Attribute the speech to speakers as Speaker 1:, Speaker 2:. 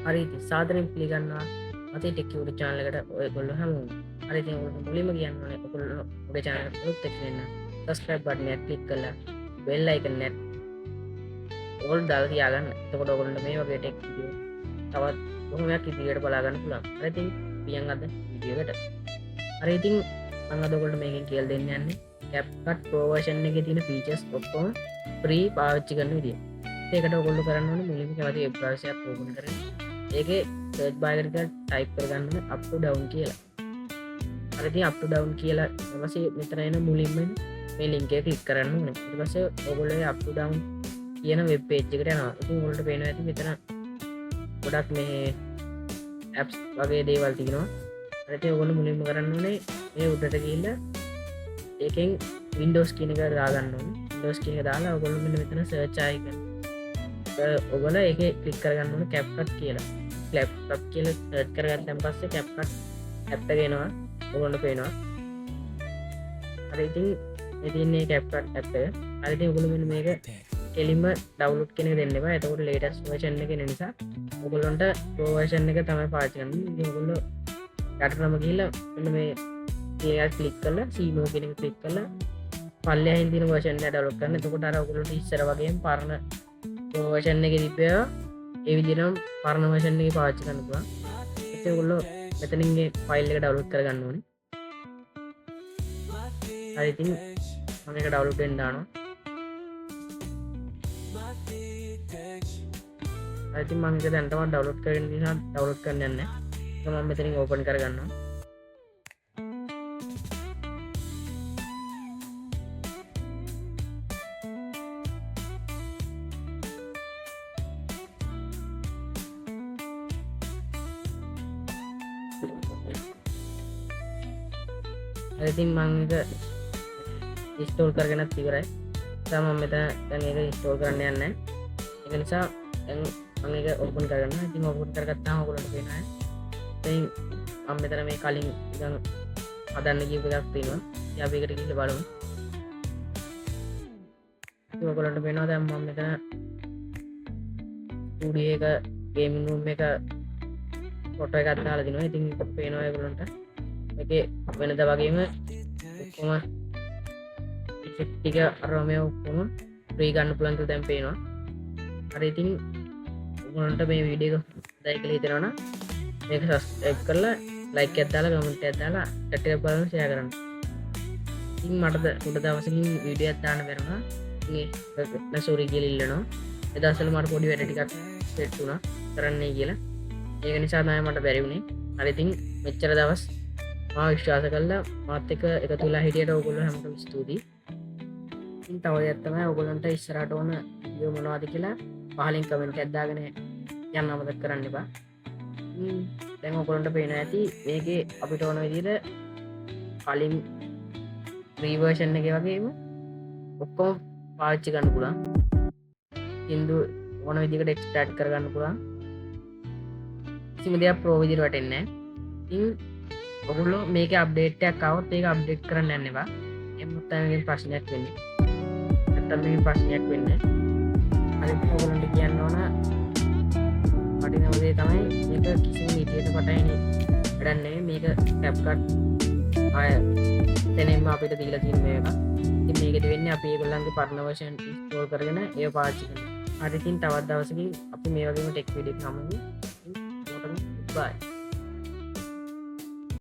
Speaker 1: හරි ඉතින් සාදරයෙන් පිළිගන්නවා අපේ ටෙක් YouTube channel එකට ඔයගොල්ලෝ හැමෝම. හරි ඉතින් ඔයගොල්ලෝ මුලින්ම කියන්න ඕනේ ඔයගොල්ලෝ ඔගේ channel එකට සබ්ස්ක්‍රයිබ් වෙන්න. subscribe button එක click කරලා bell icon එක all දාලා තියාගන්න. එතකොට ඔයගොල්ලන්ට මේ වගේ ටෙක් වීඩියෝ තවත් බොහොමයක් ඉදිරියට බලා ගන්න පුළුවන්. හරි ඉතින් පියන් අද වීඩියෝ එකට. හරි ඉතින් මම අද ඔයගොල්ලන්ට මේකෙන් කියලා දෙන්න යන්නේ CapCut Pro version එකේ තියෙන features ඔක්කොම free පාවිච්චි කරන විදිය. ඒකට ඔයගොල්ලෝ කරන්න ඕනේ මුලින්ම කැමති web browser එකක් open කරගෙන ඒකේ search bar එකට type කරගන්න ඕනේ up to down කියලා. හරි ඉතින් up to down කියලා ඊට පස්සේ මෙතන එන මුලින්ම මේ link එක click කරන්න ඕනේ. ඊට පස්සේ ඔයගොල්ලෝ up to down කියන web page එකට යනවා. ඉතින් ඔයගොල්ලන්ට පේනවා ඇති මෙතන ගොඩක් මේ apps වගේ දේවල් තියෙනවා. හරි ඉතින් ඔයගොල්ලෝ මුලින්ම කරන්න ඕනේ මේ උඩට ගිහිල්ලා ඒකෙන් Windows කියන එක දාගන්න ඕනේ. Windows කියන එක දාලා ඔයගොල්ලෝ මෙන්න මෙතන search icon ඔයගොල්ලෝ ඒකේ click කරගන්න ඕනේ CapCut කියලා. CapCut කියලා search කරගත්තන් පස්සේ CapCut app එක එනවා. ඔයගොල්ලන්ට පේනවා. හරි ඉතින් මේ තියෙන්නේ CapCut app එක. හරි ඉතින් ඔයගොල්ලෝ මෙන්න මේක කෙලින්ම download කියන එක දෙන්න එපා. එතකොට latest version එක එන නිසා ඔයගොල්ලන්ට pro version එක තමයි පාවිච්චි කරන්න. ඉතින් ඔයගොල්ලෝ යටටම ගිහිල්ලා මෙන්න මේ ඒක click කරලා CMO කියන එක click කරලා පල්ලෙහින් තියෙන version එක download කරන්න. එතකොට අර ඔයගොල්ලන්ට ඉස්සර වගේම පරණ pro version එකේ තිබ්බේවා ඒ විදිහටම පරණ version එකේ පාවිච්චි කරන්න පුළුවන්. ඒත් ඔයගොල්ලෝ මෙතනින් මේ file එක download කරගන්න ඕනේ. හරි ඉතින් මම ඒක download වෙන්න දානවා. හරි ඉතින් මම ඒක දැන් තමයි download කරගෙන නිසා download කරන්න යන්නේ. ඒක මම මෙතනින් open කරගන්නවා. ඉතින් මම ඒක ඉන්ස්ටෝල් කරගෙනත් ඉවරයි. දැන් මම මෙතන දැන් ඒක ඉන්ස්ටෝල් කරන්න යන්නේ. ඒක නිසා දැන් මම ඒක ඕපන් කරගන්නවා. ඉතින් ඕපන් කරගත්තාම ඔයගොල්ලන්ට පේනවා. දැන් මම මෙතන මේ කලින් ඉතින් හදන්න කියපු එකක් තියෙනවා. ඉතින් අපි ඒකට ගිහිල්ලා බලමු. ඉතින් ඔයගොල්ලන්ට පේනවා දැන් මම මෙතන studio එක gaming room එක ෆොටෝ එකක් දාලා දිනවා. ඉතින් ඒක පේනවා ඔයගොල්ලන්ට. මේකේ වෙනද වගේම ඔක්කොම ඉෆෙක්ට් ටික අරම මේ ඔක්කොම ෆ්‍රී ගන්න පුළුවන් කියලා දැන් පේනවා. හරි ඉතින් ඔයගොල්ලන්ට මේ වීඩියෝ එක හොඳයි කියලා හිතෙනවා නම් මේක සබ්ස්ක්‍රයිබ් කරලා ලයික් එකක් දාලා කමෙන්ට් එකක් දාලා chat එක බලන්න ෂෙයා කරන්න. ඉතින් මට උඩ දවසකින් වීඩියෝ එකක් දාන්න බැරුණා. ඉතින් සෝරි කියලා ඉල්ලනවා. ඒ දවස්වල මට පොඩි වැඩ ටිකක් සෙට් වුණා කරන්නයි කියලා. ඒක නිසා තමයි මට බැරි වුණේ. හරි ඉතින් මෙච්චර දවස් මම විශ්වාස කළා මාත් එක්ක එකතු වෙලා හිටියට ඔයගොල්ලෝ හැමෝටම ස්තුතියි. ඉතින් තව දෙයක් තමයි ඔයගොල්ලන්ට ඉස්සරහට ඕන වීඩියෝ මොනවද කියලා පහලින් කමෙන්ට් එකක් දාගෙන යන්න අමතක කරන්න එපා. දැන් ඔයගොල්ලන්ට පේනවා ඇති මේකේ අපිට ඕන විදිහට කලින් free version එකේ වගේම ඔක්කොම පාවිච්චි කරන්න පුළුවන්. ඉන්දු ඕන විදිහකට එක්ස්ට්‍රැක්ට් කරගන්න පුළුවන්. කිසිම දෙයක් pro විදිහට වැටෙන්නේ නැහැ. ඉතින් ඔගොල්ලෝ මේක අප්ඩේට් එකක් આવොත් ඒක අප්ඩේට් කරන්න යන්න එපා. එමුත් තමයි ප්‍රශ්නයක් වෙන්නේ. නැත්තම් මේ ප්‍රශ්නයක් වෙන්නේ. අනිත් ඔයගොල්ලන්ට කියන්න ඕන වටිනා දේ තමයි මේක කිසිම නීතියකට පටහැනි වැඩක් නෙවෙයි. මේක CapCut ආය තැනින්ම අපිට දීලා තියෙන මේක. ඉතින් මේකෙදි වෙන්නේ අපි ඒගොල්ලන්ගේ පරණ version install කරගෙන ඒක පාවිච්චි කරනවා. හරි ඉතින් තවත් දවසකින් අපි මේ වගේම ටෙක් වීඩියෝ එකක් හමුවෙමු. බයි.